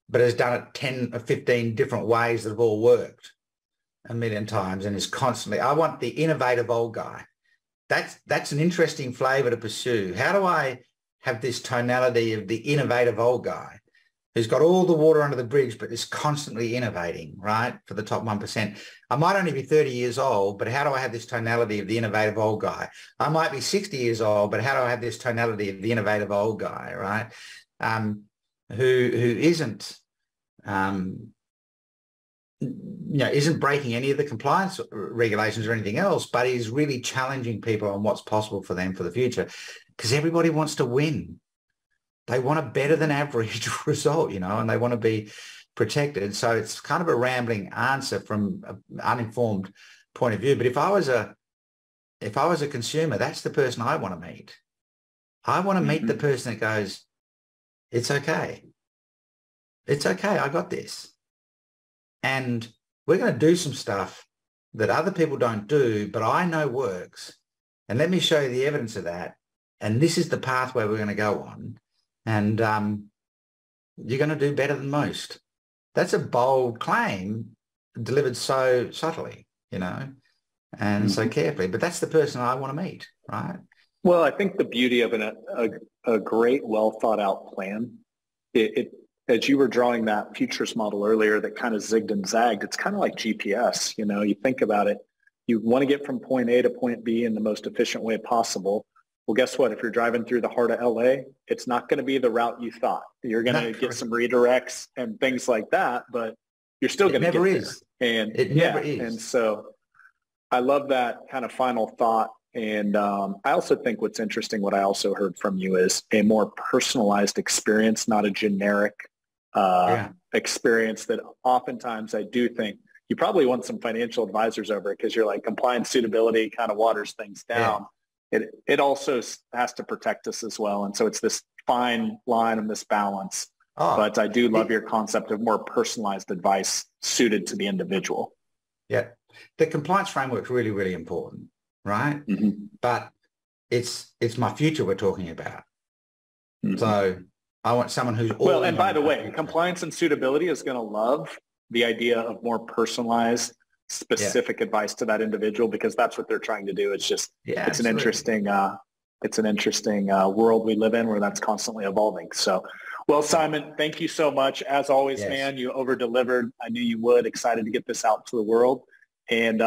but has done it 10 or 15 different ways that have all worked a million times and is constantly, I want the innovative old guy. That's an interesting flavor to pursue. How do I have this tonality of the innovative old guy who's got all the water under the bridge, but is constantly innovating, right, for the top 1%? I might only be 30 years old, but how do I have this tonality of the innovative old guy? I might be 60 years old, but how do I have this tonality of the innovative old guy, right, who isn't, isn't breaking any of the compliance regulations or anything else, but is really challenging people on what's possible for them for the future, because everybody wants to win. They want a better than average result, and they want to be protected. So it's kind of a rambling answer from an uninformed point of view. But if I was a consumer, that's the person I want to meet. I want to meet the person that goes, it's okay. It's okay. I got this. And we're going to do some stuff that other people don't do, but I know works. And let me show you the evidence of that. And this is the pathway we're going to go on. And you're going to do better than most. That's a bold claim delivered so subtly, and so carefully. But that's the person I want to meet, right? Well, I think the beauty of a great, well thought out plan, as you were drawing that futures model earlier that kind of zigged and zagged, it's kind of like GPS. You think about it, you want to get from point A to point B in the most efficient way possible. Well, guess what? If you're driving through the heart of LA, it's not going to be the route you thought. You're going to get some redirects and things like that, but you're still going to get there. And it never is. And so I love that kind of final thought. And I also think what's interesting, what I also heard from you, is a more personalized experience, not a generic experience that oftentimes I do think you probably want some financial advisors over, because you're like, compliance suitability kind of waters things down. Yeah. It also has to protect us as well. And so it's this fine line and this balance. But I do love your concept of more personalized advice suited to the individual. Yeah. The compliance framework is really, really important, right? But it's my future we're talking about. So I want someone who's all well, and by the way, compliance and suitability is going to love the idea of more personalized, specific advice to that individual, because that's what they're trying to do. It's just, it's an interesting world we live in where that's constantly evolving. So, well, Simon, thank you so much. As always, man, you over-delivered. I knew you would. Excited to get this out to the world. And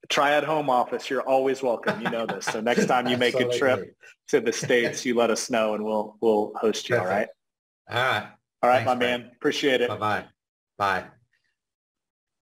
Triad Home Office, you're always welcome. You know this. So next time you make a trip to the States, you let us know and we'll host you. Perfect. All right. All right. All right, thanks, my man. Appreciate it. Bye-bye. Bye.